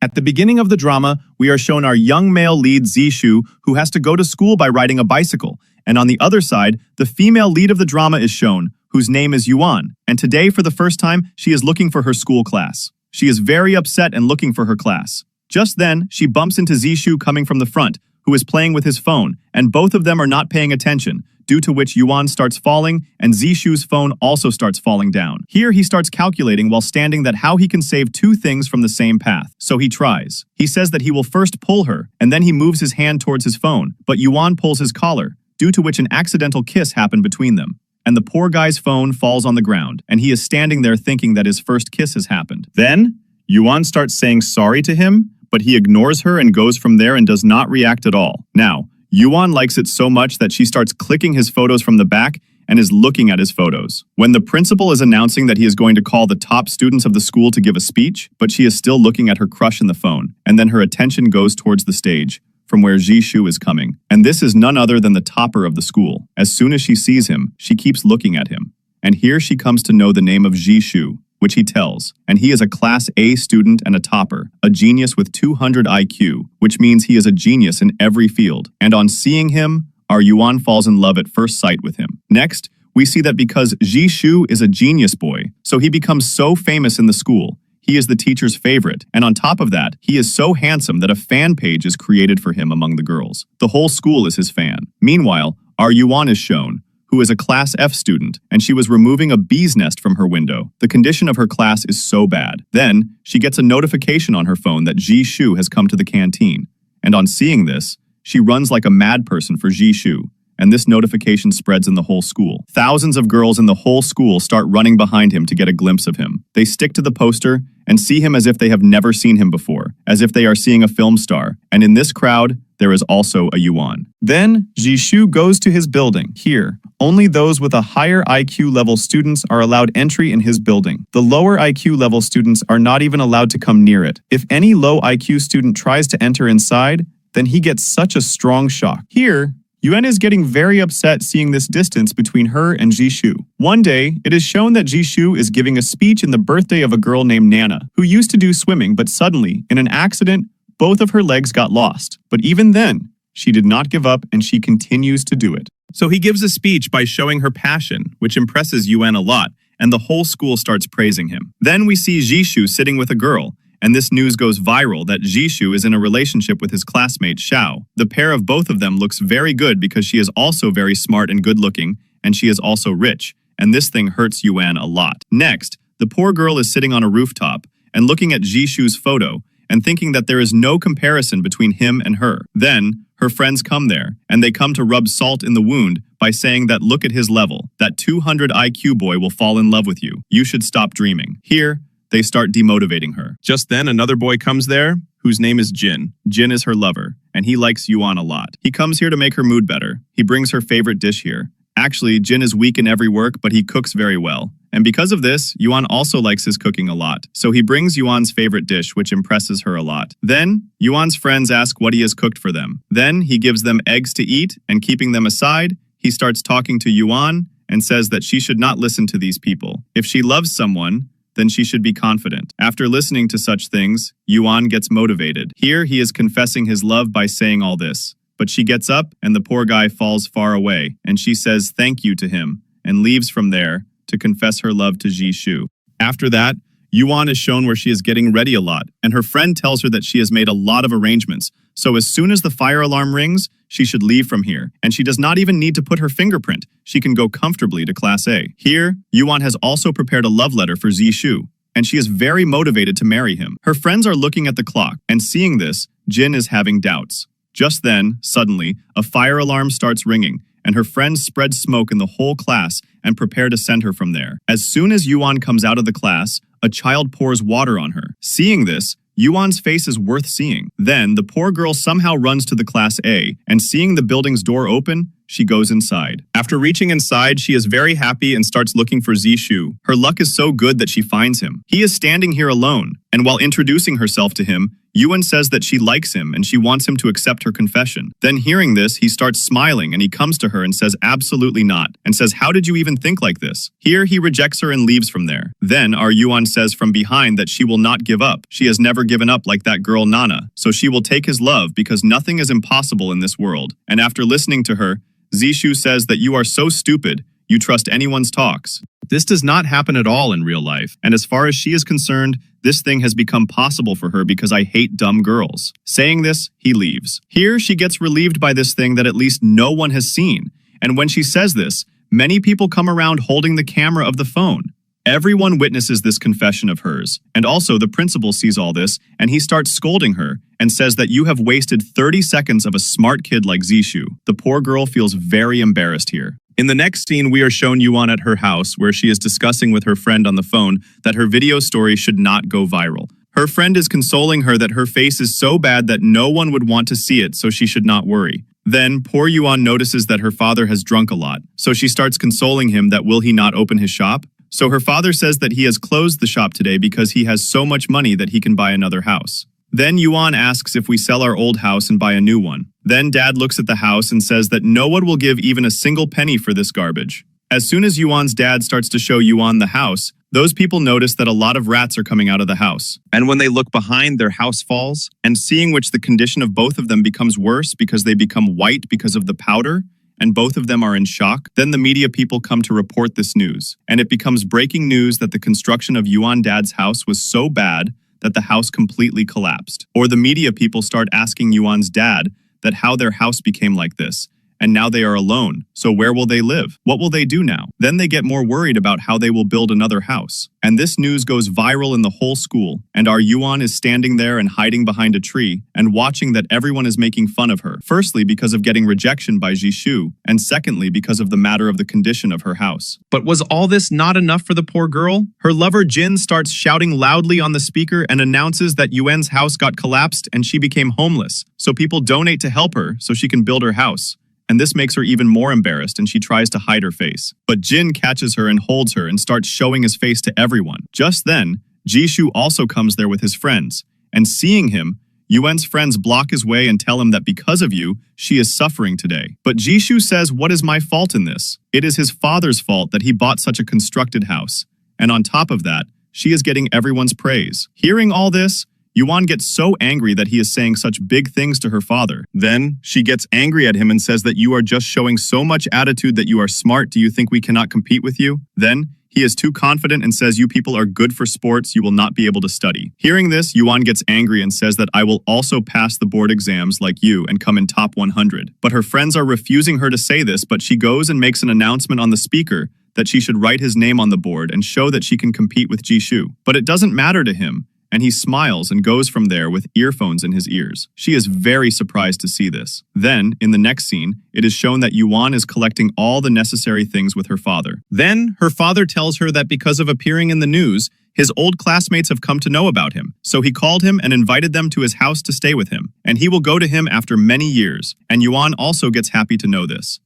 At the beginning of the drama, we are shown our young male lead Zishu, who has to go to school by riding a bicycle. And on the other side, the female lead of the drama is shown, whose name is Yuan. And today, for the first time, she is looking for her school class. She is very upset and looking for her class. Just then, she bumps into Zishu coming from the front, who is playing with his phone, and both of them are not paying attention, due to which Yuan starts falling, and Zishu's phone also starts falling down. Here he starts calculating while standing that how he can save two things from the same path. So he tries. He says that he will first pull her, and then he moves his hand towards his phone, but Yuan pulls his collar, due to which an accidental kiss happened between them. And the poor guy's phone falls on the ground, and he is standing there thinking that his first kiss has happened. Then, Yuan starts saying sorry to him, but he ignores her and goes from there and does not react at all. Now, Yuan likes it so much that she starts clicking his photos from the back and is looking at his photos. When the principal is announcing that he is going to call the top students of the school to give a speech, but she is still looking at her crush in the phone, and then her attention goes towards the stage, from where Zishu is coming. And this is none other than the topper of the school. As soon as she sees him, she keeps looking at him. And here she comes to know the name of Zishu, which he tells, and he is a Class A student and a topper, a genius with 200 IQ, which means he is a genius in every field. And on seeing him, our Yuan falls in love at first sight with him. Next, we see that because Zishu is a genius boy, so he becomes so famous in the school. He is the teacher's favorite, and on top of that, he is so handsome that a fan page is created for him among the girls. The whole school is his fan. Meanwhile, our Yuan is shown, who is a Class F student, and she was removing a bee's nest from her window. The condition of her class is so bad. Then, she gets a notification on her phone that Zishu has come to the canteen. And on seeing this, she runs like a mad person for Zishu, and this notification spreads in the whole school. Thousands of girls in the whole school start running behind him to get a glimpse of him. They stick to the poster and see him as if they have never seen him before, as if they are seeing a film star. And in this crowd, there is also a Yuan. Then, Zishu goes to his building. Here, only those with a higher IQ level students are allowed entry in his building. The lower IQ level students are not even allowed to come near it. If any low IQ student tries to enter inside, then he gets such a strong shock. Here, Yuan is getting very upset seeing this distance between her and Zishu. One day, it is shown that Zishu is giving a speech in the birthday of a girl named Nana, who used to do swimming, but suddenly, in an accident, both of her legs got lost. But even then, she did not give up and she continues to do it. So he gives a speech by showing her passion, which impresses Yuan a lot, and the whole school starts praising him. Then we see Zishu sitting with a girl, and this news goes viral that Zishu is in a relationship with his classmate Xiao. The pair of both of them looks very good because she is also very smart and good-looking, and she is also rich, and this thing hurts Yuan a lot. Next, the poor girl is sitting on a rooftop and looking at Zishu's photo and thinking that there is no comparison between him and her. Then, her friends come there, and they come to rub salt in the wound by saying that look at his level, that 200 IQ boy will fall in love with you. You should stop dreaming. Here, they start demotivating her. Just then, another boy comes there, whose name is Jin. Jin is her lover, and he likes Yuan a lot. He comes here to make her mood better. He brings her favorite dish here. Actually, Jin is weak in every work, but he cooks very well. And because of this, Yuan also likes his cooking a lot. So he brings Yuan's favorite dish, which impresses her a lot. Then, Yuan's friends ask what he has cooked for them. Then, he gives them eggs to eat, and keeping them aside, he starts talking to Yuan and says that she should not listen to these people. If she loves someone, then she should be confident. After listening to such things, Yuan gets motivated. Here, he is confessing his love by saying all this. But she gets up, and the poor guy falls far away, and she says thank you to him, and leaves from there to confess her love to Zishu. After that, Yuan is shown where she is getting ready a lot, and her friend tells her that she has made a lot of arrangements, so as soon as the fire alarm rings, she should leave from here, and she does not even need to put her fingerprint. She can go comfortably to Class A. Here, Yuan has also prepared a love letter for Zishu, and she is very motivated to marry him. Her friends are looking at the clock, and seeing this, Jin is having doubts. Just then, suddenly, a fire alarm starts ringing, and her friends spread smoke in the whole class and prepare to send her from there. As soon as Yuan comes out of the class, a child pours water on her. Seeing this, Yuan's face is worth seeing. Then, the poor girl somehow runs to the Class A, and seeing the building's door open, she goes inside. After reaching inside, she is very happy and starts looking for Zishu. Her luck is so good that she finds him. He is standing here alone, and while introducing herself to him, Yuan says that she likes him and she wants him to accept her confession. Then hearing this, he starts smiling and he comes to her and says absolutely not, and says, how did you even think like this? Here he rejects her and leaves from there. Then our Yuan says from behind that she will not give up. She has never given up like that girl Nana, so she will take his love because nothing is impossible in this world. And after listening to her, Zishu says that you are so stupid, you trust anyone's talks. This does not happen at all in real life, and as far as she is concerned, this thing has become possible for her because I hate dumb girls. Saying this, he leaves. Here, she gets relieved by this thing that at least no one has seen, and when she says this, many people come around holding the camera of the phone. Everyone witnesses this confession of hers, and also the principal sees all this, and he starts scolding her, and says that you have wasted 30 seconds of a smart kid like Zishu. The poor girl feels very embarrassed here. In the next scene, we are shown Yuan at her house, where she is discussing with her friend on the phone that her video story should not go viral. Her friend is consoling her that her face is so bad that no one would want to see it, so she should not worry. Then, poor Yuan notices that her father has drunk a lot, so she starts consoling him that will he not open his shop? So her father says that he has closed the shop today because he has so much money that he can buy another house. Then Yuan asks if we sell our old house and buy a new one. Then Dad looks at the house and says that no one will give even a single penny for this garbage. As soon as Yuan's dad starts to show Yuan the house, those people notice that a lot of rats are coming out of the house. And when they look behind, their house falls, and seeing which the condition of both of them becomes worse because they become white because of the powder, and both of them are in shock, then the media people come to report this news. And it becomes breaking news that the construction of Yuan Dad's house was so bad that the house completely collapsed. Or the media people start asking Yuan's dad that how their house became like this, and now they are alone, so where will they live? What will they do now? Then they get more worried about how they will build another house. And this news goes viral in the whole school, and our Yuan is standing there and hiding behind a tree, and watching that everyone is making fun of her. Firstly, because of getting rejection by Zishu, and secondly, because of the matter of the condition of her house. But was all this not enough for the poor girl? Her lover Jin starts shouting loudly on the speaker and announces that Yuan's house got collapsed and she became homeless, so people donate to help her so she can build her house. And this makes her even more embarrassed and she tries to hide her face. But Jin catches her and holds her and starts showing his face to everyone. Just then, Jishu also comes there with his friends, and seeing him, Yuan's friends block his way and tell him that because of you, she is suffering today. But Jishu says, what is my fault in this? It is his father's fault that he bought such a constructed house. And on top of that, she is getting everyone's praise. Hearing all this, Yuan gets so angry that he is saying such big things to her father. Then, she gets angry at him and says that you are just showing so much attitude that you are smart. Do you think we cannot compete with you? Then, he is too confident and says you people are good for sports, you will not be able to study. Hearing this, Yuan gets angry and says that I will also pass the board exams like you and come in top 100. But her friends are refusing her to say this, but she goes and makes an announcement on the speaker that she should write his name on the board and show that she can compete with Jishu. But it doesn't matter to him, and he smiles and goes from there with earphones in his ears. She is very surprised to see this. Then, in the next scene, it is shown that Yuan is collecting all the necessary things with her father. Then, her father tells her that because of appearing in the news, his old classmates have come to know about him. So he called him and invited them to his house to stay with him. And he will go to him after many years. And Yuan also gets happy to know this.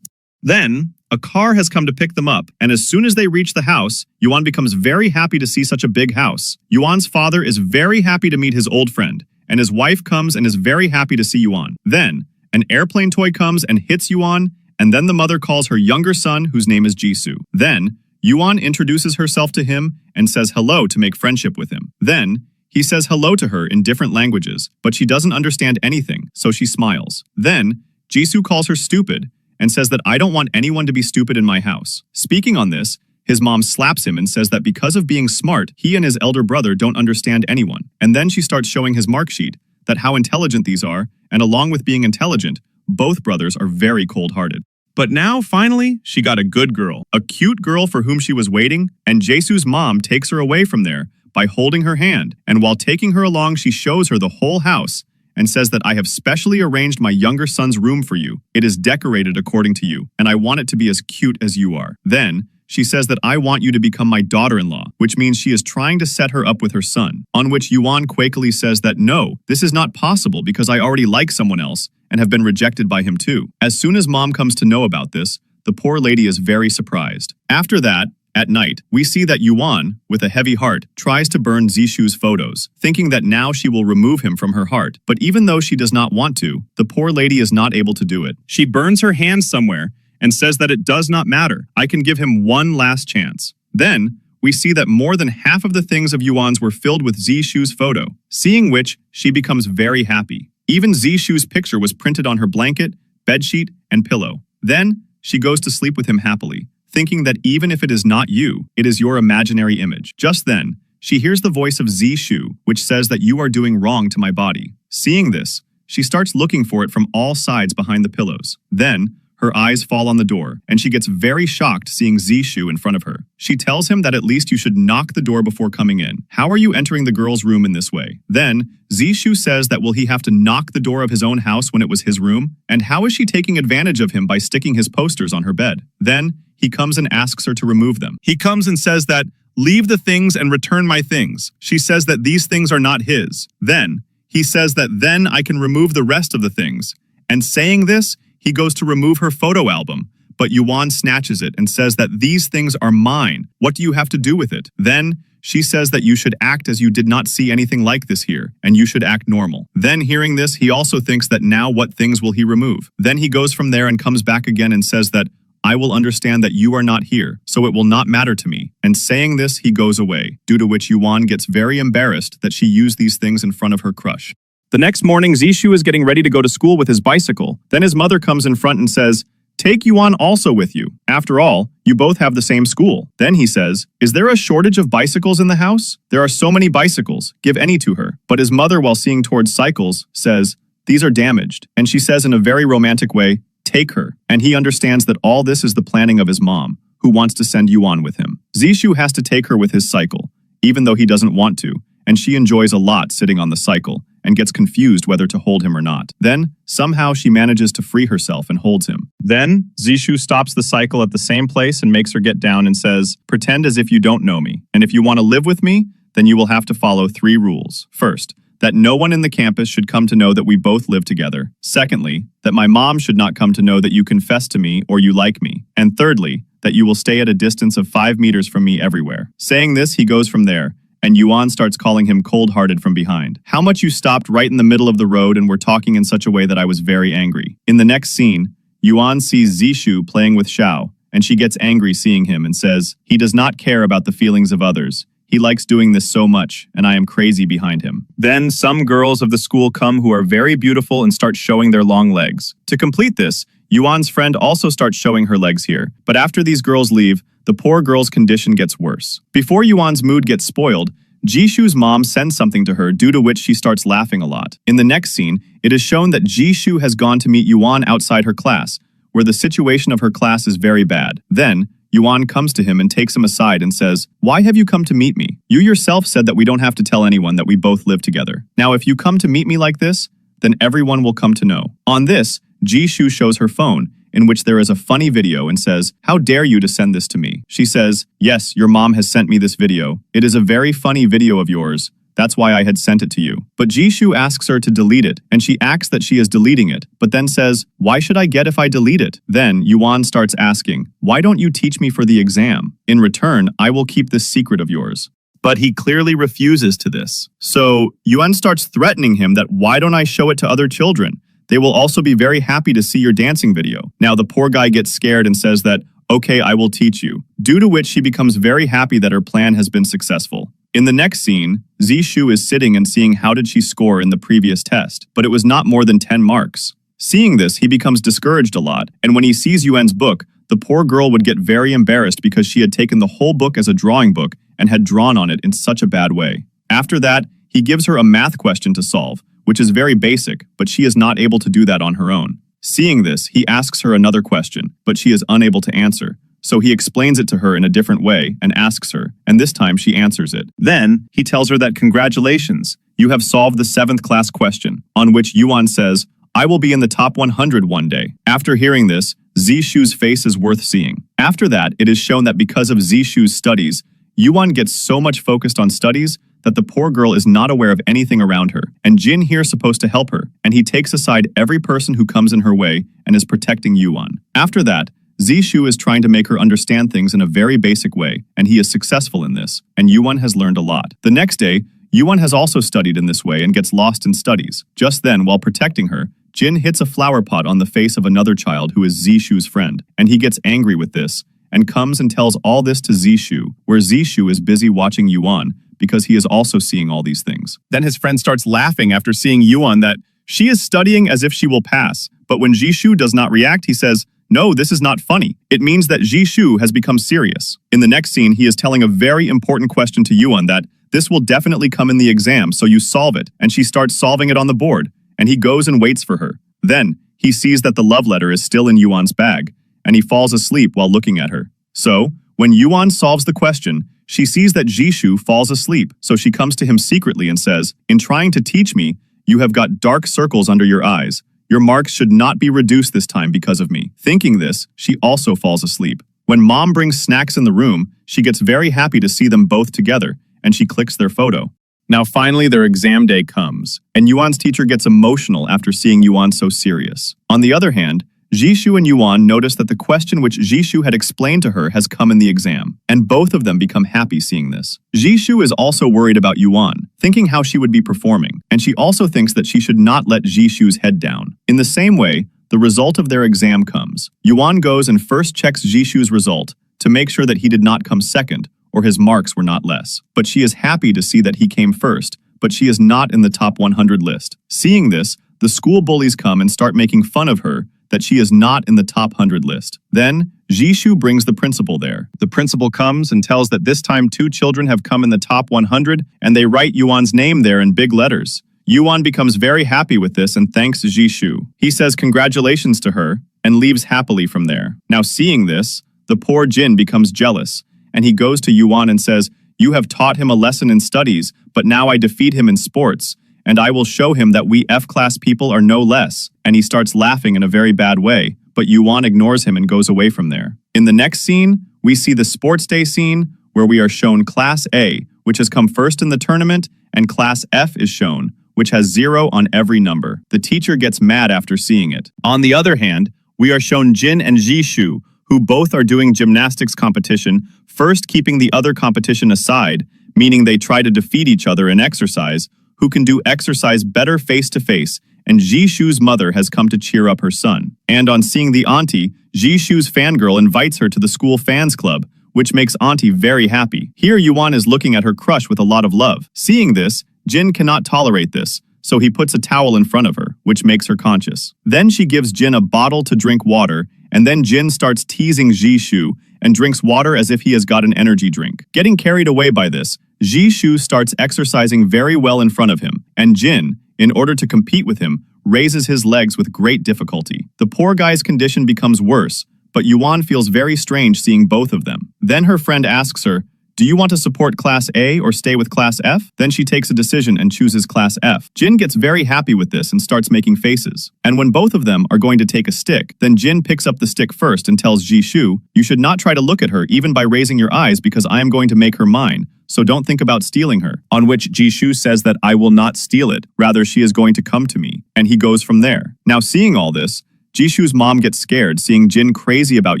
Then, a car has come to pick them up, and as soon as they reach the house, Yuan becomes very happy to see such a big house. Yuan's father is very happy to meet his old friend, and his wife comes and is very happy to see Yuan. Then, an airplane toy comes and hits Yuan, and then the mother calls her younger son, whose name is Jisoo. Then, Yuan introduces herself to him and says hello to make friendship with him. Then, he says hello to her in different languages, but she doesn't understand anything, so she smiles. Then, Jisoo calls her stupid, and says that I don't want anyone to be stupid in my house. Speaking on this, his mom slaps him and says that because of being smart, he and his elder brother don't understand anyone. And then she starts showing his mark sheet, that how intelligent these are, and along with being intelligent, both brothers are very cold-hearted. But now, finally, she got a good girl, a cute girl for whom she was waiting, and Jisoo's mom takes her away from there by holding her hand, and while taking her along, she shows her the whole house, and says that I have specially arranged my younger son's room for you. It is decorated according to you, and I want it to be as cute as you are. Then, she says that I want you to become my daughter-in-law, which means she is trying to set her up with her son, on which Yuan quakily says that no, this is not possible because I already like someone else and have been rejected by him too. As soon as mom comes to know about this, the poor lady is very surprised. After that, At night, we see that Yuan, with a heavy heart, tries to burn Zishu's photos, thinking that now she will remove him from her heart. But even though she does not want to, the poor lady is not able to do it. She burns her hands somewhere and says that it does not matter. I can give him one last chance. Then, we see that more than half of the things of Yuan's were filled with Zishu's photo, seeing which she becomes very happy. Even Zishu's picture was printed on her blanket, bedsheet, and pillow. Then, she goes to sleep with him happily, thinking that even if it is not you, it is your imaginary image. Just then, she hears the voice of Zishu, which says that you are doing wrong to my body. Seeing this, she starts looking for it from all sides behind the pillows. Then, her eyes fall on the door, and she gets very shocked seeing Zishu in front of her. She tells him that at least you should knock the door before coming in. How are you entering the girl's room in this way? Then, Zishu says that will he have to knock the door of his own house when it was his room? And how is she taking advantage of him by sticking his posters on her bed? Then, he comes and asks her to remove them. He comes and says that, leave the things and return my things. She says that these things are not his. Then, he says that then I can remove the rest of the things. And saying this, he goes to remove her photo album, but Yuan snatches it and says that these things are mine. What do you have to do with it? Then, she says that you should act as you did not see anything like this here, and you should act normal. Then, hearing this, he also thinks that now what things will he remove? Then he goes from there and comes back again and says that, I will understand that you are not here, so it will not matter to me. And saying this, he goes away, due to which Yuan gets very embarrassed that she used these things in front of her crush. The next morning, Zishu is getting ready to go to school with his bicycle. Then his mother comes in front and says, take Yuan also with you. After all, you both have the same school. Then he says, is there a shortage of bicycles in the house? There are so many bicycles, give any to her. But his mother, while seeing towards cycles, says, these are damaged. And she says in a very romantic way, take her. And he understands that all this is the planning of his mom, who wants to send Yuan with him. Zishu has to take her with his cycle, even though he doesn't want to, and she enjoys a lot sitting on the cycle, and gets confused whether to hold him or not. Then, somehow she manages to free herself and holds him. Then, Zishu stops the cycle at the same place and makes her get down and says, pretend as if you don't know me, and if you want to live with me, then you will have to follow 3 rules. First, that no one in the campus should come to know that we both live together. Secondly, that my mom should not come to know that you confess to me or you like me. And thirdly, that you will stay at a distance of 5 meters from me everywhere. Saying this, he goes from there, and Yuan starts calling him cold-hearted from behind. How much you stopped right in the middle of the road and were talking in such a way that I was very angry. In the next scene, Yuan sees Zishu playing with Xiao, and she gets angry seeing him and says, he does not care about the feelings of others. He likes doing this so much, and I am crazy behind him. Then some girls of the school come who are very beautiful and start showing their long legs. To complete this, Yuan's friend also starts showing her legs here, but after these girls leave, the poor girl's condition gets worse. Before Yuan's mood gets spoiled, Jishu's mom sends something to her due to which she starts laughing a lot. In the next scene, it is shown that Jishu has gone to meet Yuan outside her class, where the situation of her class is very bad. Then, Yuan comes to him and takes him aside and says, why have you come to meet me? You yourself said that we don't have to tell anyone that we both live together. Now, if you come to meet me like this, then everyone will come to know. On this, Jishu shows her phone, in which there is a funny video and says, how dare you to send this to me? She says, yes, your mom has sent me this video. It is a very funny video of yours. That's why I had sent it to you. But Jishu asks her to delete it, and she acts that she is deleting it, but then says, why should I get if I delete it? Then Yuan starts asking, why don't you teach me for the exam? In return, I will keep this secret of yours. But he clearly refuses to this. So Yuan starts threatening him that why don't I show it to other children? They will also be very happy to see your dancing video. Now the poor guy gets scared and says that, okay, I will teach you. Due to which she becomes very happy that her plan has been successful. In the next scene, Zishu is sitting and seeing how did she score in the previous test, but it was not more than 10 marks. Seeing this, he becomes discouraged a lot, and when he sees Yuan's book, the poor girl would get very embarrassed because she had taken the whole book as a drawing book and had drawn on it in such a bad way. After that, he gives her a math question to solve, which is very basic, but she is not able to do that on her own. Seeing this, he asks her another question, but she is unable to answer. So he explains it to her in a different way and asks her, and this time she answers it. Then, he tells her that congratulations, you have solved the 7th class question, on which Yuan says, I will be in the top 100 one day. After hearing this, Zishu's face is worth seeing. After that, it is shown that because of Zishu's studies, Yuan gets so much focused on studies that the poor girl is not aware of anything around her, and Jin here is supposed to help her, and he takes aside every person who comes in her way and is protecting Yuan. After that, Zishu is trying to make her understand things in a very basic way, and he is successful in this, and Yuan has learned a lot. The next day, Yuan has also studied in this way and gets lost in studies. Just then, while protecting her, Jin hits a flower pot on the face of another child who is Zishu's friend, and he gets angry with this, and comes and tells all this to Zishu, where Zishu is busy watching Yuan, because he is also seeing all these things. Then his friend starts laughing after seeing Yuan that she is studying as if she will pass, but when Zishu does not react, he says, "No, this is not funny." It means that Zishu has become serious. In the next scene, he is telling a very important question to Yuan that this will definitely come in the exam, so you solve it, and she starts solving it on the board, and he goes and waits for her. Then, he sees that the love letter is still in Yuan's bag, and he falls asleep while looking at her. So, when Yuan solves the question, she sees that Zishu falls asleep, so she comes to him secretly and says, "In trying to teach me, you have got dark circles under your eyes. Your marks should not be reduced this time because of me." Thinking this, she also falls asleep. When mom brings snacks in the room, she gets very happy to see them both together, and she clicks their photo. Now finally their exam day comes, and Yuan's teacher gets emotional after seeing Yuan so serious. On the other hand, Zishu and Yuan notice that the question which Zishu had explained to her has come in the exam, and both of them become happy seeing this. Zishu is also worried about Yuan, thinking how she would be performing, and she also thinks that she should not let Zishu's head down. In the same way, the result of their exam comes. Yuan goes and first checks Zishu's result to make sure that he did not come second, or his marks were not less. But she is happy to see that he came first, but she is not in the top 100 list. Seeing this, the school bullies come and start making fun of her that she is not in the top 100 list. Then, Zishu brings the principal there. The principal comes and tells that this time 2 children have come in the top 100, and they write Yuan's name there in big letters. Yuan becomes very happy with this and thanks Zishu. He says congratulations to her and leaves happily from there. Now seeing this, the poor Jin becomes jealous, and he goes to Yuan and says, "You have taught him a lesson in studies, but now I defeat him in sports, and I will show him that we F-class people are no less," and he starts laughing in a very bad way, but Yuan ignores him and goes away from there. In the next scene, we see the sports day scene, where we are shown Class A, which has come first in the tournament, and Class F is shown, which has 0 on every number. The teacher gets mad after seeing it. On the other hand, we are shown Jin and Zishu, who both are doing gymnastics competition, first keeping the other competition aside, meaning they try to defeat each other in exercise, who can do exercise better face-to-face, and Jishu's mother has come to cheer up her son. And on seeing the auntie, Jishu's fangirl invites her to the school fans club, which makes auntie very happy. Here Yuan is looking at her crush with a lot of love. Seeing this, Jin cannot tolerate this, so he puts a towel in front of her, which makes her conscious. Then she gives Jin a bottle to drink water, and then Jin starts teasing Zishu and drinks water as if he has got an energy drink. Getting carried away by this, Zishu starts exercising very well in front of him, and Jin, in order to compete with him, raises his legs with great difficulty. The poor guy's condition becomes worse, but Yuan feels very strange seeing both of them. Then her friend asks her, "Do you want to support Class A or stay with Class F?" Then she takes a decision and chooses Class F. Jin gets very happy with this and starts making faces. And when both of them are going to take a stick, then Jin picks up the stick first and tells Zishu, "You should not try to look at her even by raising your eyes because I am going to make her mine, so don't think about stealing her." On which Zishu says that I will not steal it, rather she is going to come to me, and he goes from there. Now seeing all this, Jishu's mom gets scared seeing Jin crazy about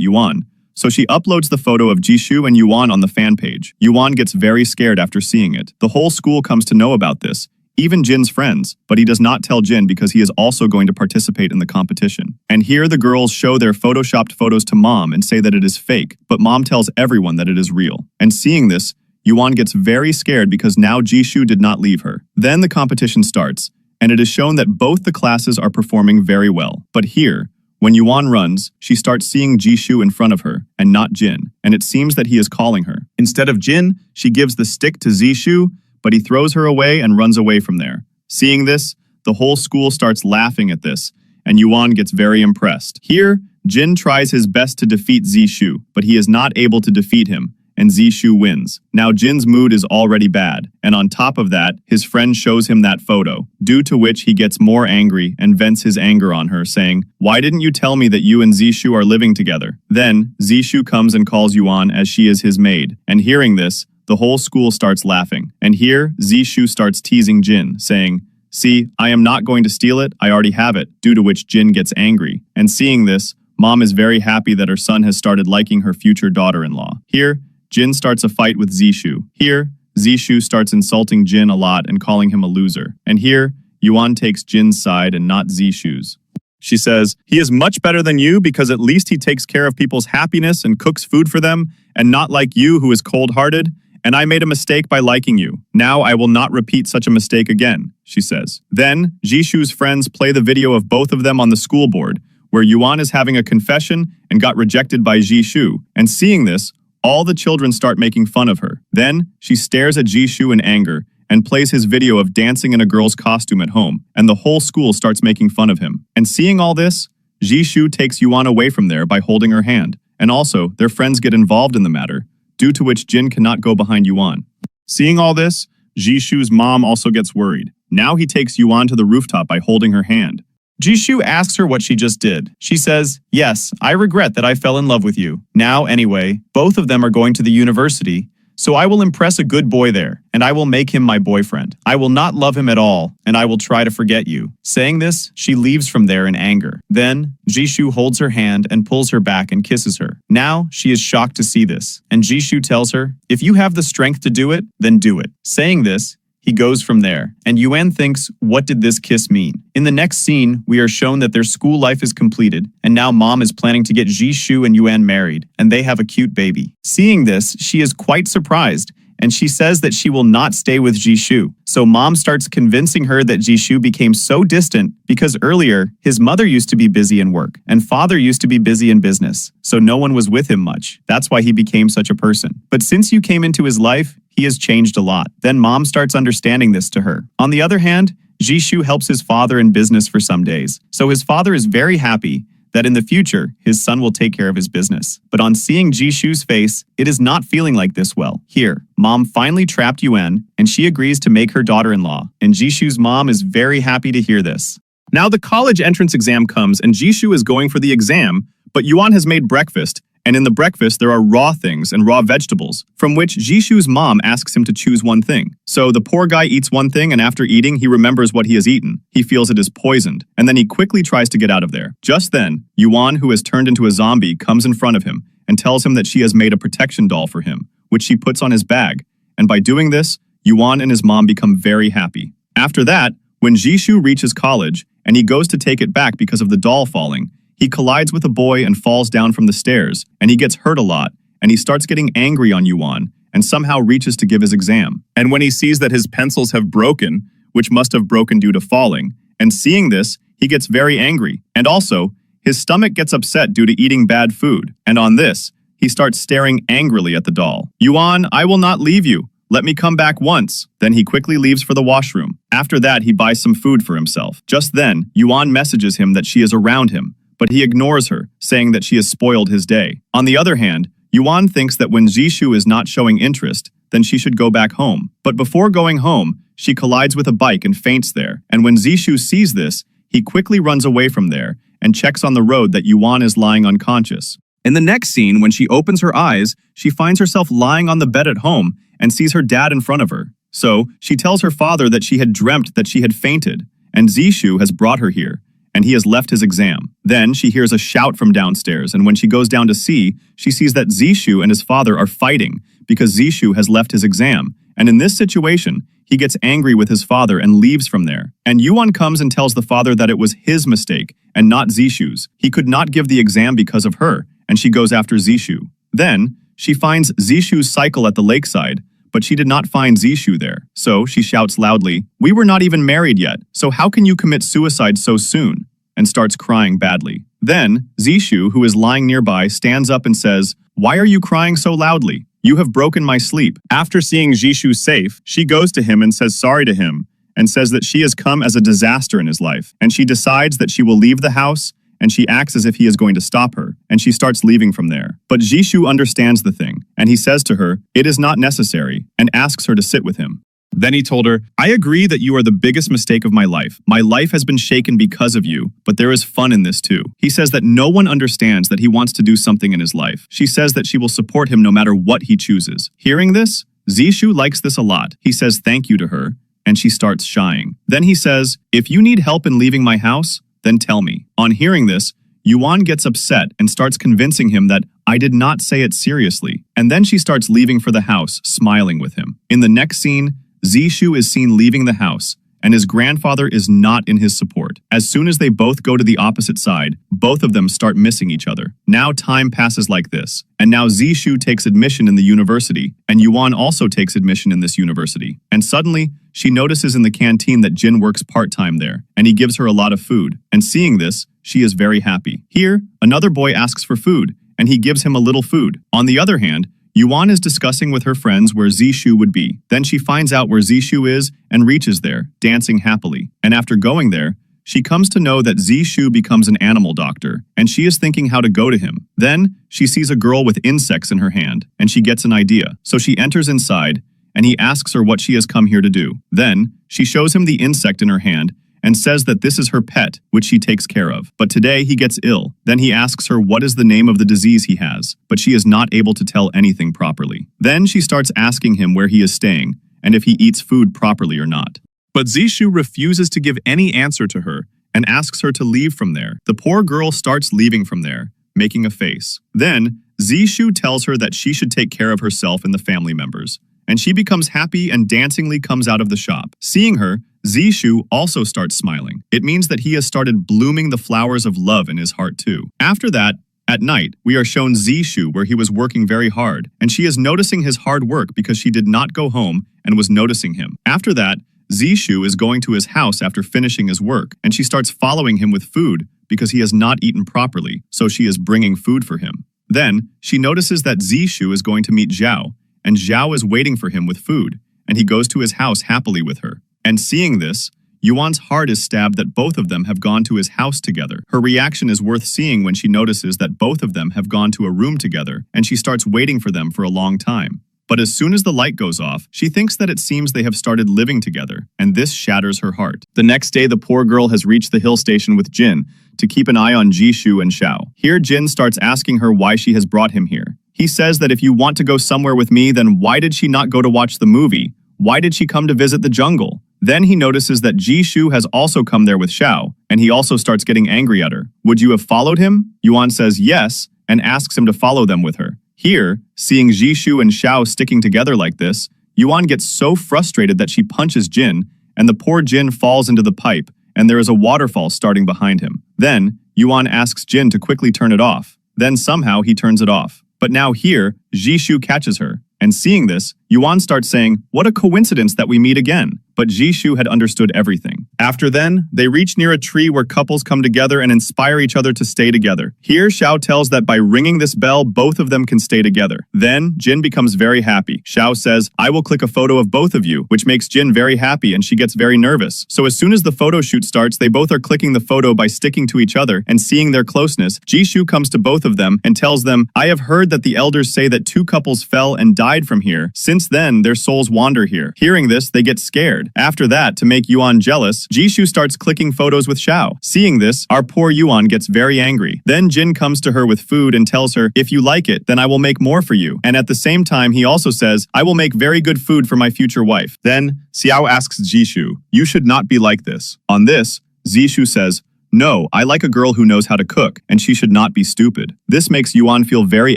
Yuan, so she uploads the photo of Zishu and Yuan on the fan page. Yuan gets very scared after seeing it. The whole school comes to know about this, even Jin's friends, but he does not tell Jin because he is also going to participate in the competition. And here the girls show their photoshopped photos to mom and say that it is fake, but mom tells everyone that it is real. And seeing this, Yuan gets very scared because now Zishu did not leave her. Then the competition starts, and it is shown that both the classes are performing very well. But here, when Yuan runs, she starts seeing Zishu in front of her, and not Jin, and it seems that he is calling her. Instead of Jin, she gives the stick to Zishu, but he throws her away and runs away from there. Seeing this, the whole school starts laughing at this, and Yuan gets very impressed. Here, Jin tries his best to defeat Zishu, but he is not able to defeat him, and Zishu wins. Now Jin's mood is already bad, and on top of that, his friend shows him that photo, due to which he gets more angry and vents his anger on her, saying, "Why didn't you tell me that you and Zishu are living together?" Then, Zishu comes and calls Yuan as she is his maid, and hearing this, the whole school starts laughing. And here, Zishu starts teasing Jin, saying, "See, I am not going to steal it, I already have it," due to which Jin gets angry. And seeing this, Mom is very happy that her son has started liking her future daughter-in-law. Here, Jin starts a fight with Zishu. Here, Zishu starts insulting Jin a lot and calling him a loser. And here, Yuan takes Jin's side and not Zishu's. She says, "He is much better than you because at least he takes care of people's happiness and cooks food for them, and not like you who is cold-hearted. And I made a mistake by liking you. Now I will not repeat such a mistake again," she says. Then, Jishu's friends play the video of both of them on the school board, where Yuan is having a confession and got rejected by Jishu. And seeing this, all the children start making fun of her. Then, she stares at Jishu in anger and plays his video of dancing in a girl's costume at home, and the whole school starts making fun of him. And seeing all this, Jishu takes Yuan away from there by holding her hand, and also, their friends get involved in the matter, due to which Jin cannot go behind Yuan. Seeing all this, Jishu's mom also gets worried. Now he takes Yuan to the rooftop by holding her hand. Jishu asks her what she just did. She says, "Yes, I regret that I fell in love with you. Now, anyway, both of them are going to the university, so I will impress a good boy there, and I will make him my boyfriend. I will not love him at all, and I will try to forget you." Saying this, she leaves from there in anger. Then, Jishu holds her hand and pulls her back and kisses her. Now, she is shocked to see this, and Jishu tells her, "If you have the strength to do it, then do it." Saying this, he goes from there, and Yuan thinks, what did this kiss mean? In the next scene, we are shown that their school life is completed, and now Mom is planning to get Jishu and Yuan married, and they have a cute baby. Seeing this, she is quite surprised, and she says that she will not stay with Jishu. So Mom starts convincing her that Jishu became so distant because earlier, his mother used to be busy in work, and father used to be busy in business, so no one was with him much. That's why he became such a person. But since you came into his life, he has changed a lot. Then Mom starts understanding this to her. On the other hand, Jishu helps his father in business for some days, so his father is very happy that in the future, his son will take care of his business. But on seeing Jishu's face, it is not feeling like this well. Here, Mom finally trapped Yuan, and she agrees to make her daughter-in-law, and Jishu's mom is very happy to hear this. Now the college entrance exam comes, and Jishu is going for the exam, but Yuan has made breakfast, and in the breakfast there are raw things and raw vegetables, from which Jishu's mom asks him to choose one thing. So the poor guy eats one thing, and after eating, he remembers what he has eaten. He feels it is poisoned, and then he quickly tries to get out of there. Just then, Yuan, who has turned into a zombie, comes in front of him and tells him that she has made a protection doll for him, which she puts on his bag. And by doing this, Yuan and his mom become very happy. After that, when Jishu reaches college, and he goes to take it back because of the doll falling, he collides with a boy and falls down from the stairs, and he gets hurt a lot, and he starts getting angry on Yuan, and somehow reaches to give his exam. And when he sees that his pencils have broken, which must have broken due to falling, and seeing this, he gets very angry. And also, his stomach gets upset due to eating bad food. And on this, he starts staring angrily at the doll. "Yuan, I will not leave you. Let me come back once." Then he quickly leaves for the washroom. After that, he buys some food for himself. Just then, Yuan messages him that she is around him, but he ignores her, saying that she has spoiled his day. On the other hand, Yuan thinks that when Jishu is not showing interest, then she should go back home. But before going home, she collides with a bike and faints there. And when Jishu sees this, he quickly runs away from there and checks on the road that Yuan is lying unconscious. In the next scene, when she opens her eyes, she finds herself lying on the bed at home and sees her dad in front of her. So, she tells her father that she had dreamt that she had fainted, and Jishu has brought her here, and he has left his exam. Then she hears a shout from downstairs, and when she goes down to see, she sees that Jishu and his father are fighting because Jishu has left his exam. And in this situation, he gets angry with his father and leaves from there. And Yuan comes and tells the father that it was his mistake and not Jishu's. He could not give the exam because of her, and she goes after Jishu. Then, she finds Jishu's cycle at the lakeside, but she did not find Jishu there. So she shouts loudly, "We were not even married yet, so how can you commit suicide so soon?" and starts crying badly. Then, Jishu, who is lying nearby, stands up and says, "Why are you crying so loudly? You have broken my sleep." After seeing Jishu safe, she goes to him and says sorry to him, and says that she has come as a disaster in his life, and she decides that she will leave the house, and she acts as if he is going to stop her, and she starts leaving from there. But Jishu understands the thing, and he says to her, "It is not necessary," and asks her to sit with him. Then he told her, "I agree that you are the biggest mistake of my life. My life has been shaken because of you, but there is fun in this too." He says that no one understands that he wants to do something in his life. She says that she will support him no matter what he chooses. Hearing this, Jishu likes this a lot. He says thank you to her, and she starts shying. Then he says, "If you need help in leaving my house, then tell me." On hearing this, Yuan gets upset and starts convincing him that I did not say it seriously, and then she starts leaving for the house, smiling with him. In the next scene, Zishu is seen leaving the house, and his grandfather is not in his support. As soon as they both go to the opposite side, both of them start missing each other. Now time passes like this, and now Zishu takes admission in the university, and Yuan also takes admission in this university. And suddenly, she notices in the canteen that Jin works part-time there, and he gives her a lot of food. And seeing this, she is very happy. Here, another boy asks for food, and he gives him a little food. On the other hand, Yuan is discussing with her friends where Zishu would be. Then she finds out where Zishu is and reaches there, dancing happily. And after going there, she comes to know that Zishu becomes an animal doctor, and she is thinking how to go to him. Then, she sees a girl with insects in her hand, and she gets an idea. So she enters inside, and he asks her what she has come here to do. Then, she shows him the insect in her hand, and says that this is her pet, which she takes care of. But today he gets ill. Then he asks her what is the name of the disease he has, but she is not able to tell anything properly. Then she starts asking him where he is staying, and if he eats food properly or not. But Zishu refuses to give any answer to her, and asks her to leave from there. The poor girl starts leaving from there, making a face. Then, Zishu tells her that she should take care of herself and the family members, and she becomes happy and dancingly comes out of the shop. Seeing her, Zishu also starts smiling. It means that he has started blooming the flowers of love in his heart too. After that, at night, we are shown Zishu where he was working very hard, and she is noticing his hard work because she did not go home and was noticing him. After that, Zishu is going to his house after finishing his work, and she starts following him with food because he has not eaten properly, so she is bringing food for him. Then, she notices that Zishu is going to meet Zhao, and Zhao is waiting for him with food, and he goes to his house happily with her. And seeing this, Yuan's heart is stabbed that both of them have gone to his house together. Her reaction is worth seeing when she notices that both of them have gone to a room together, and she starts waiting for them for a long time. But as soon as the light goes off, she thinks that it seems they have started living together, and this shatters her heart. The next day, the poor girl has reached the hill station with Jin to keep an eye on Jishu and Xiao. Here, Jin starts asking her why she has brought him here. He says that if you want to go somewhere with me, then why did she not go to watch the movie? Why did she come to visit the jungle? Then he notices that Jishu has also come there with Xiao, and he also starts getting angry at her. Would you have followed him? Yuan says yes, and asks him to follow them with her. Here, seeing Jishu and Xiao sticking together like this, Yuan gets so frustrated that she punches Jin, and the poor Jin falls into the pipe, and there is a waterfall starting behind him. Then, Yuan asks Jin to quickly turn it off. Then somehow he turns it off. But now here, Jishu catches her, and seeing this, Yuan starts saying, "What a coincidence that we meet again." But Jishu had understood everything. After then, they reach near a tree where couples come together and inspire each other to stay together. Here, Xiao tells that by ringing this bell, both of them can stay together. Then, Jin becomes very happy. Xiao says, "I will click a photo of both of you," which makes Jin very happy and she gets very nervous. So as soon as the photo shoot starts, they both are clicking the photo by sticking to each other and seeing their closeness. Jishu comes to both of them and tells them, "I have heard that the elders say that 2 couples fell and died from here. Since then, their souls wander here." Hearing this, they get scared. After that, to make Yuan jealous, Jishu starts clicking photos with Xiao. Seeing this, our poor Yuan gets very angry. Then Jin comes to her with food and tells her, "If you like it, then I will make more for you." And at the same time, he also says, "I will make very good food for my future wife." Then, Xiao asks Jishu, "You should not be like this." On this, Jishu says, "No, I like a girl who knows how to cook, and she should not be stupid." This makes Yuan feel very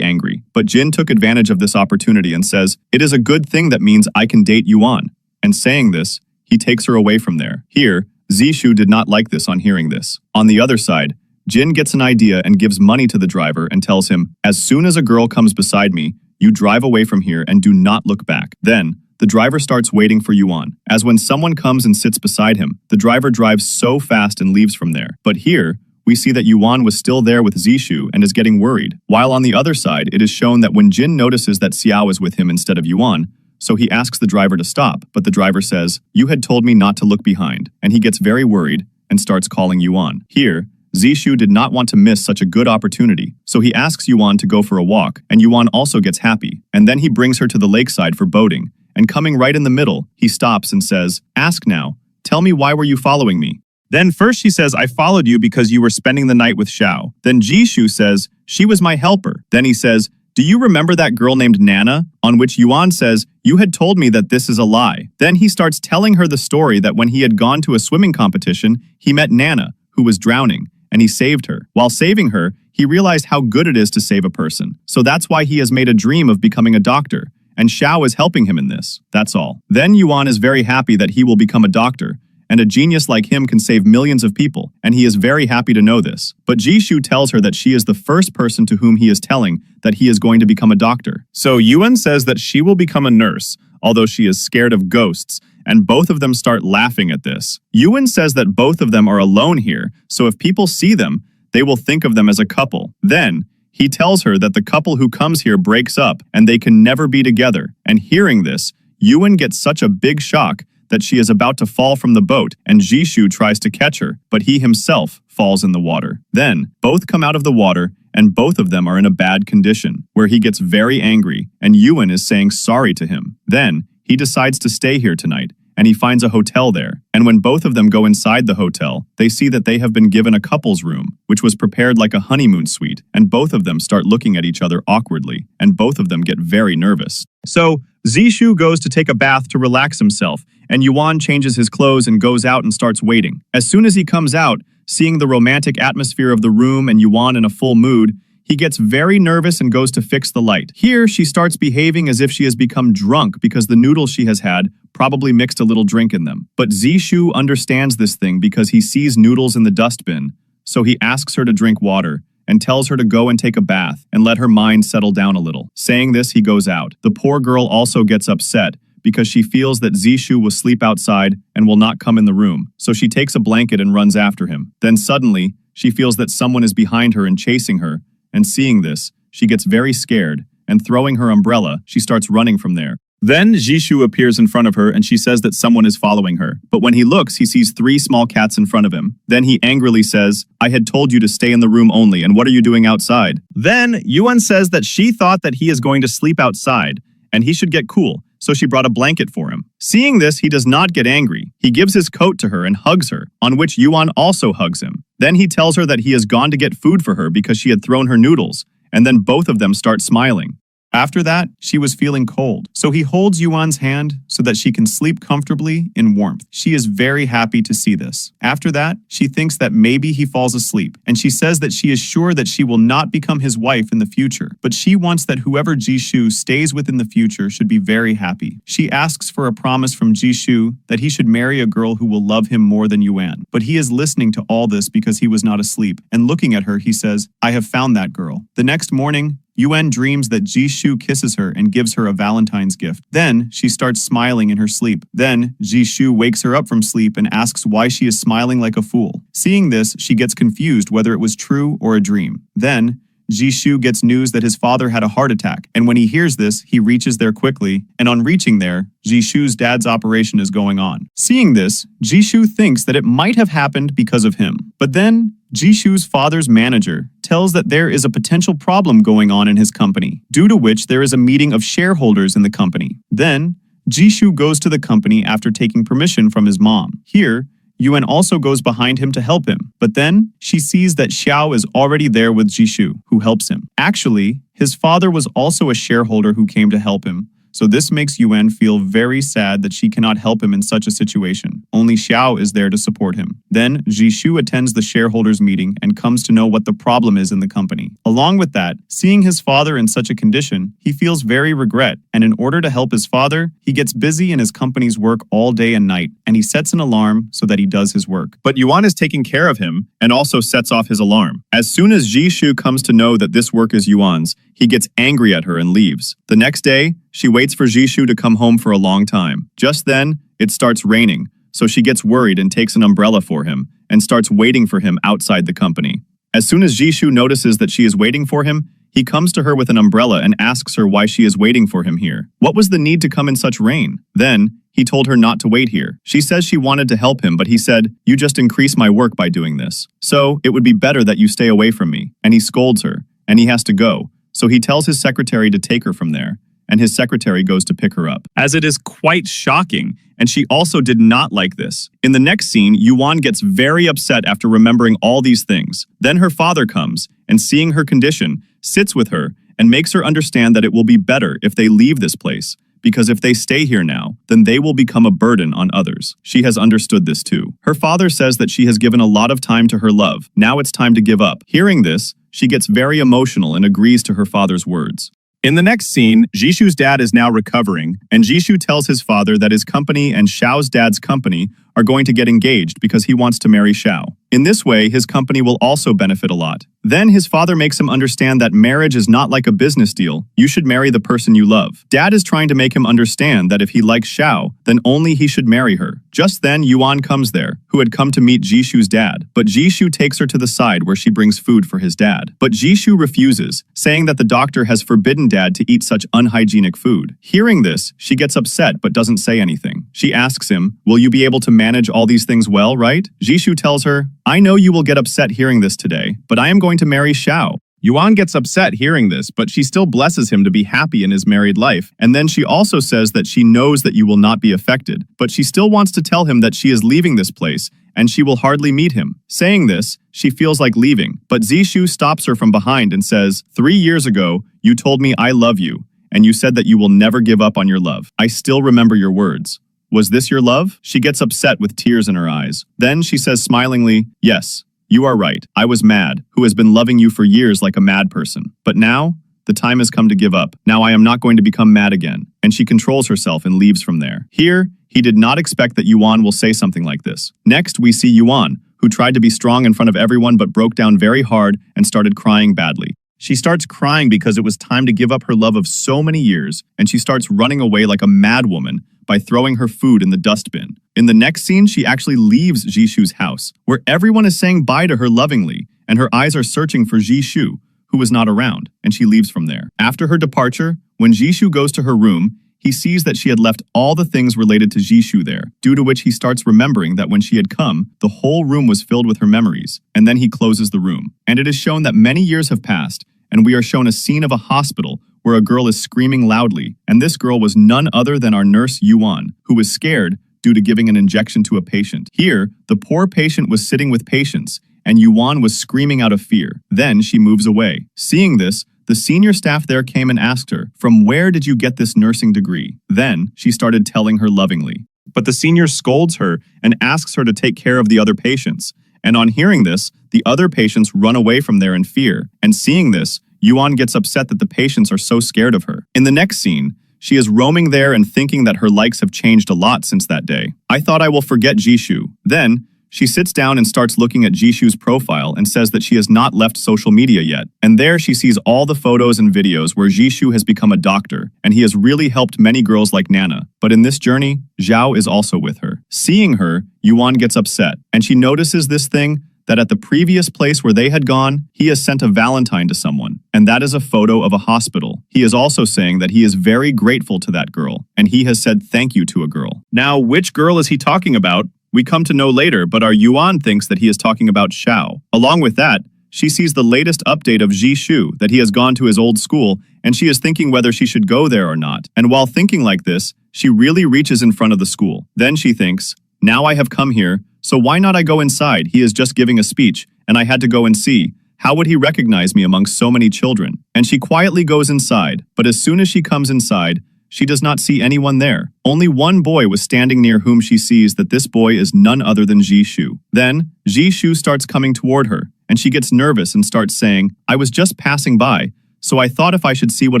angry, but Jin took advantage of this opportunity and says, "It is a good thing that means I can date Yuan." And saying this, he takes her away from there. Here, Jishu did not like this on hearing this. On the other side, Jin gets an idea and gives money to the driver and tells him, "As soon as a girl comes beside me, you drive away from here and do not look back." Then, the driver starts waiting for Yuan. As when someone comes and sits beside him, the driver drives so fast and leaves from there. But here, we see that Yuan was still there with Jishu and is getting worried. While on the other side, it is shown that when Jin notices that Xiao is with him instead of Yuan, so he asks the driver to stop, but the driver says, "You had told me not to look behind," and he gets very worried and starts calling Yuan. Here, Jishu did not want to miss such a good opportunity, so he asks Yuan to go for a walk, and Yuan also gets happy, and then he brings her to the lakeside for boating, and coming right in the middle, he stops and says, "Ask now, tell me why were you following me?" Then first she says, "I followed you because you were spending the night with Xiao." Then Jishu says, "She was my helper." Then he says, "Do you remember that girl named Nana?" On which Yuan says, "You had told me that this is a lie." Then he starts telling her the story that when he had gone to a swimming competition, he met Nana, who was drowning, and he saved her. While saving her, he realized how good it is to save a person. So that's why he has made a dream of becoming a doctor. And Xiao is helping him in this. That's all. Then Yuan is very happy that he will become a doctor. And a genius like him can save millions of people, and he is very happy to know this. But Jishu tells her that she is the first person to whom he is telling that he is going to become a doctor. So Yuan says that she will become a nurse, although she is scared of ghosts, and both of them start laughing at this. Yuan says that both of them are alone here, so if people see them, they will think of them as a couple. Then, he tells her that the couple who comes here breaks up, and they can never be together. And hearing this, Yuan gets such a big shock that she is about to fall from the boat, and Jishu tries to catch her, but he himself falls in the water. Then, both come out of the water, and both of them are in a bad condition, where he gets very angry, and Yuan is saying sorry to him. Then, he decides to stay here tonight, and he finds a hotel there. And when both of them go inside the hotel, they see that they have been given a couple's room, which was prepared like a honeymoon suite, and both of them start looking at each other awkwardly, and both of them get very nervous. So, Zishu goes to take a bath to relax himself, and Yuan changes his clothes and goes out and starts waiting. As soon as he comes out, seeing the romantic atmosphere of the room and Yuan in a full mood, he gets very nervous and goes to fix the light. Here, she starts behaving as if she has become drunk because the noodles she has had probably mixed a little drink in them. But Zishu understands this thing because he sees noodles in the dustbin, so he asks her to drink water and tells her to go and take a bath and let her mind settle down a little. Saying this, he goes out. The poor girl also gets upset because she feels that Zishu will sleep outside and will not come in the room, so she takes a blanket and runs after him. Then suddenly, she feels that someone is behind her and chasing her, and seeing this, she gets very scared, and throwing her umbrella, she starts running from there. Then Jishu appears in front of her and she says that someone is following her. But when he looks, he sees 3 small cats in front of him. Then he angrily says, "I had told you to stay in the room only, and what are you doing outside?" Then Yuan says that she thought that he is going to sleep outside, and he should get cool, so she brought a blanket for him. Seeing this, he does not get angry. He gives his coat to her and hugs her, on which Yuan also hugs him. Then he tells her that he has gone to get food for her because she had thrown her noodles, and then both of them start smiling. After that, she was feeling cold, so he holds Yuan's hand so that she can sleep comfortably in warmth. She is very happy to see this. After that, she thinks that maybe he falls asleep, and she says that she is sure that she will not become his wife in the future, but she wants that whoever Jishu stays with in the future should be very happy. She asks for a promise from Jishu that he should marry a girl who will love him more than Yuan, but he is listening to all this because he was not asleep, and looking at her, he says, "I have found that girl." The next morning, Yuan dreams that Jishu kisses her and gives her a Valentine's gift. Then, she starts smiling in her sleep. Then, Jishu wakes her up from sleep and asks why she is smiling like a fool. Seeing this, she gets confused whether it was true or a dream. Then, Jishu gets news that his father had a heart attack, and when he hears this, he reaches there quickly, and on reaching there, Jishu's dad's operation is going on. Seeing this, Jishu thinks that it might have happened because of him. But then, Jishu's father's manager tells that there is a potential problem going on in his company, due to which there is a meeting of shareholders in the company. Then, Jishu goes to the company after taking permission from his mom. Here, Yuan also goes behind him to help him, but then she sees that Xiao is already there with Jishu, who helps him. Actually, his father was also a shareholder who came to help him, so this makes Yuan feel very sad that she cannot help him in such a situation. Only Xiao is there to support him. Then, Jishu attends the shareholders' meeting and comes to know what the problem is in the company. Along with that, seeing his father in such a condition, he feels very regret, and in order to help his father, he gets busy in his company's work all day and night, and he sets an alarm so that he does his work. But Yuan is taking care of him and also sets off his alarm. As soon as Jishu comes to know that this work is Yuan's, he gets angry at her and leaves. The next day, she waits for Jishu to come home for a long time. Just then, it starts raining, so she gets worried and takes an umbrella for him and starts waiting for him outside the company. As soon as Jishu notices that she is waiting for him, he comes to her with an umbrella and asks her why she is waiting for him here. What was the need to come in such rain? Then, he told her not to wait here. She says she wanted to help him, but he said, "You just increase my work by doing this. So, it would be better that you stay away from me." And he scolds her, and he has to go. So he tells his secretary to take her from there, and his secretary goes to pick her up. As it is quite shocking, and she also did not like this. In the next scene, Yuan gets very upset after remembering all these things. Then her father comes, and seeing her condition, sits with her, and makes her understand that it will be better if they leave this place, because if they stay here now, then they will become a burden on others. She has understood this too. Her father says that she has given a lot of time to her love. Now it's time to give up. Hearing this, she gets very emotional and agrees to her father's words. In the next scene, Jishu's dad is now recovering, and Jishu tells his father that his company and Xiao's dad's company are going to get engaged because he wants to marry Xiao. In this way, his company will also benefit a lot. Then his father makes him understand that marriage is not like a business deal. You should marry the person you love. Dad is trying to make him understand that if he likes Xiao, then only he should marry her. Just then, Yuan comes there, who had come to meet Jishu's dad. But Jishu takes her to the side where she brings food for his dad. But Jishu refuses, saying that the doctor has forbidden dad to eat such unhygienic food. Hearing this, she gets upset but doesn't say anything. She asks him, "Will you be able to manage all these things well, right?" Jishu tells her, "I know you will get upset hearing this today, but I am going to marry Xiao." Yuan gets upset hearing this, but she still blesses him to be happy in his married life. And then she also says that she knows that you will not be affected, but she still wants to tell him that she is leaving this place and she will hardly meet him. Saying this, she feels like leaving, but Zishu stops her from behind and says, "3 years ago, you told me I love you, and you said that you will never give up on your love. I still remember your words. Was this your love?" She gets upset with tears in her eyes. Then she says smilingly, "Yes, you are right. I was mad, who has been loving you for years like a mad person. But now, the time has come to give up. Now I am not going to become mad again." And she controls herself and leaves from there. Here, he did not expect that Yuan will say something like this. Next, we see Yuan, who tried to be strong in front of everyone but broke down very hard and started crying badly. She starts crying because it was time to give up her love of so many years, and she starts running away like a mad woman by throwing her food in the dustbin. In the next scene, she actually leaves Jishu's house, where everyone is saying bye to her lovingly, and her eyes are searching for Jishu, who was not around, and she leaves from there. After her departure, when Jishu goes to her room, he sees that she had left all the things related to Jishu there, due to which he starts remembering that when she had come, the whole room was filled with her memories, and then he closes the room. And it is shown that many years have passed, and we are shown a scene of a hospital where a girl is screaming loudly, and this girl was none other than our nurse Yuan, who was scared due to giving an injection to a patient. Here, the poor patient was sitting with patients, and Yuan was screaming out of fear. Then she moves away. Seeing this, the senior staff there came and asked her, "From where did you get this nursing degree?" Then she started telling her lovingly. But the senior scolds her and asks her to take care of the other patients. And on hearing this, the other patients run away from there in fear. And seeing this, Yuan gets upset that the patients are so scared of her. In the next scene, she is roaming there and thinking that her likes have changed a lot since that day. "I thought I will forget Jishu." Then, she sits down and starts looking at Jishu's profile and says that she has not left social media yet. And there she sees all the photos and videos where Jishu has become a doctor, and he has really helped many girls like Nana. But in this journey, Zhao is also with her. Seeing her, Yuan gets upset, and she notices this thing, that at the previous place where they had gone, he has sent a Valentine to someone, and that is a photo of a hospital. He is also saying that he is very grateful to that girl, and he has said thank you to a girl. Now, which girl is he talking about? We come to know later, but our Yuan thinks that he is talking about Xiao. Along with that, she sees the latest update of Jishu, that he has gone to his old school, and she is thinking whether she should go there or not. And while thinking like this, she really reaches in front of the school. Then she thinks, "Now I have come here, so why not I go inside? He is just giving a speech, and I had to go and see. How would he recognize me among so many children?" And she quietly goes inside, but as soon as she comes inside, she does not see anyone there. Only one boy was standing near whom she sees that this boy is none other than Jishu. Then, Jishu starts coming toward her, and she gets nervous and starts saying, "I was just passing by, so I thought if I should see what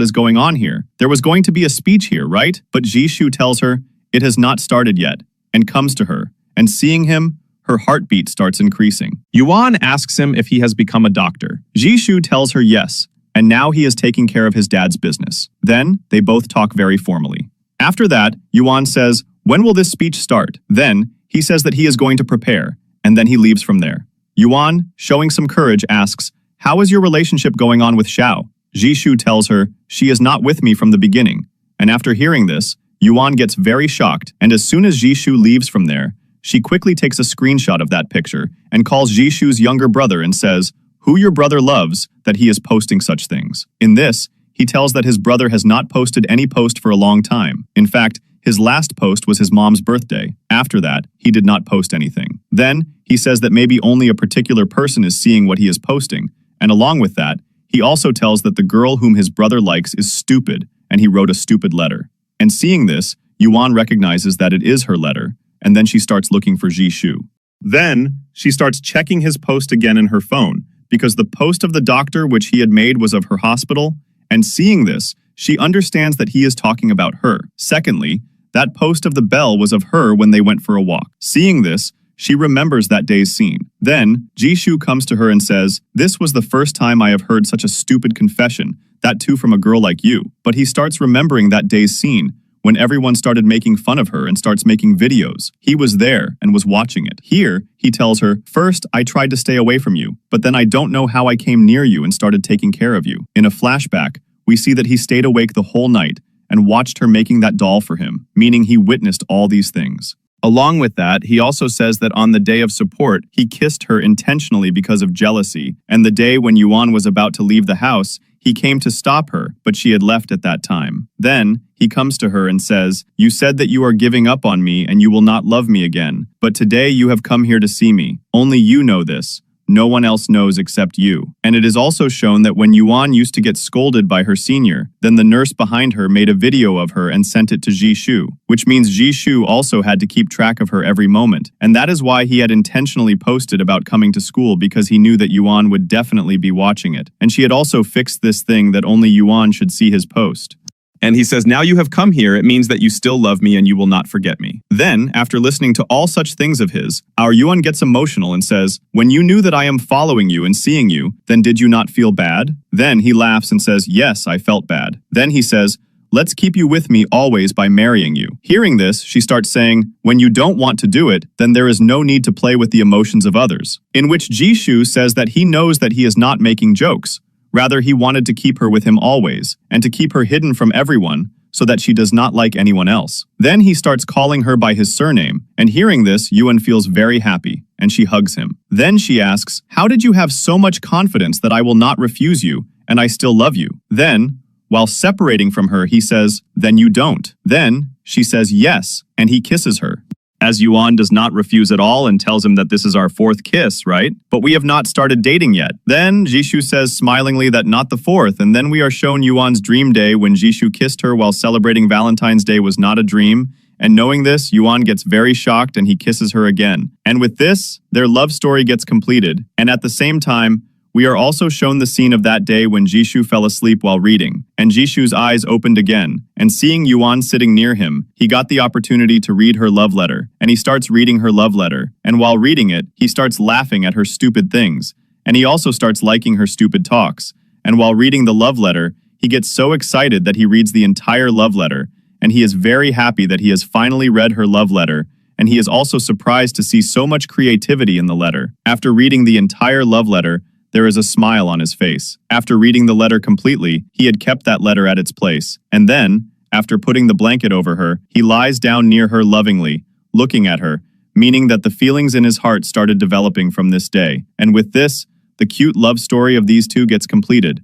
is going on here. There was going to be a speech here, right?" But Jishu tells her, "It has not started yet," and comes to her. And seeing him, her heartbeat starts increasing. Yuan asks him if he has become a doctor. Jishu tells her yes, and now he is taking care of his dad's business. Then, they both talk very formally. After that, Yuan says, "When will this speech start?" Then, he says that he is going to prepare, and then he leaves from there. Yuan, showing some courage, asks, "How is your relationship going on with Xiao?" Jishu tells her, "She is not with me from the beginning." And after hearing this, Yuan gets very shocked, and as soon as Jishu leaves from there, she quickly takes a screenshot of that picture and calls Jishu's younger brother and says, "Who your brother loves, that he is posting such things." In this, he tells that his brother has not posted any post for a long time. In fact, his last post was his mom's birthday. After that, he did not post anything. Then, he says that maybe only a particular person is seeing what he is posting, and along with that, he also tells that the girl whom his brother likes is stupid, and he wrote a stupid letter. And seeing this, Yuan recognizes that it is her letter, and then she starts looking for Jishu. Then, she starts checking his post again in her phone, because the post of the doctor which he had made was of her hospital, and seeing this, she understands that he is talking about her. Secondly, that post of the bell was of her when they went for a walk. Seeing this, she remembers that day's scene. Then, Jishu comes to her and says, "This was the first time I have heard such a stupid confession, that too from a girl like you." But he starts remembering that day's scene, when everyone started making fun of her and starts making videos. He was there and was watching it. Here, he tells her, "First, I tried to stay away from you, but then I don't know how I came near you and started taking care of you." In a flashback, we see that he stayed awake the whole night and watched her making that doll for him, meaning he witnessed all these things. Along with that, he also says that on the day of support, he kissed her intentionally because of jealousy, and the day when Yuan was about to leave the house, he came to stop her, but she had left at that time. Then, he comes to her and says, "You said that you are giving up on me and you will not love me again, but today you have come here to see me. Only you know this. No one else knows except you." And it is also shown that when Yuan used to get scolded by her senior, then the nurse behind her made a video of her and sent it to Jishu, which means Jishu also had to keep track of her every moment. And that is why he had intentionally posted about coming to school, because he knew that Yuan would definitely be watching it. And she had also fixed this thing that only Yuan should see his post. And he says, "Now you have come here, it means that you still love me and you will not forget me." Then, after listening to all such things of his, our Yuan gets emotional and says, "When you knew that I am following you and seeing you, then did you not feel bad?" Then he laughs and says, "Yes, I felt bad." Then he says, "Let's keep you with me always by marrying you." Hearing this, she starts saying, "When you don't want to do it, then there is no need to play with the emotions of others." In which Jishu says that he knows that he is not making jokes. Rather, he wanted to keep her with him always, and to keep her hidden from everyone, so that she does not like anyone else. Then he starts calling her by his surname, and hearing this, Yuan feels very happy, and she hugs him. Then she asks, "How did you have so much confidence that I will not refuse you, and I still love you?" Then, while separating from her, he says, "Then you don't." Then, she says yes, and he kisses her. As Yuan does not refuse at all and tells him that this is our fourth kiss, right? But we have not started dating yet. Then Jishu says smilingly that not the fourth, and then we are shown Yuan's dream day when Jishu kissed her while celebrating Valentine's Day was not a dream. And knowing this, Yuan gets very shocked and he kisses her again. And with this, their love story gets completed. And at the same time, we are also shown the scene of that day when Jishu fell asleep while reading, and Jishu's eyes opened again, and seeing Yuan sitting near him, he got the opportunity to read her love letter, and he starts reading her love letter, and while reading it, he starts laughing at her stupid things, and he also starts liking her stupid talks, and while reading the love letter, he gets so excited that he reads the entire love letter, and he is very happy that he has finally read her love letter, and he is also surprised to see so much creativity in the letter. After reading the entire love letter, there is a smile on his face. After reading the letter completely, he had kept that letter at its place. And then, after putting the blanket over her, he lies down near her lovingly, looking at her, meaning that the feelings in his heart started developing from this day. And with this, the cute love story of these two gets completed.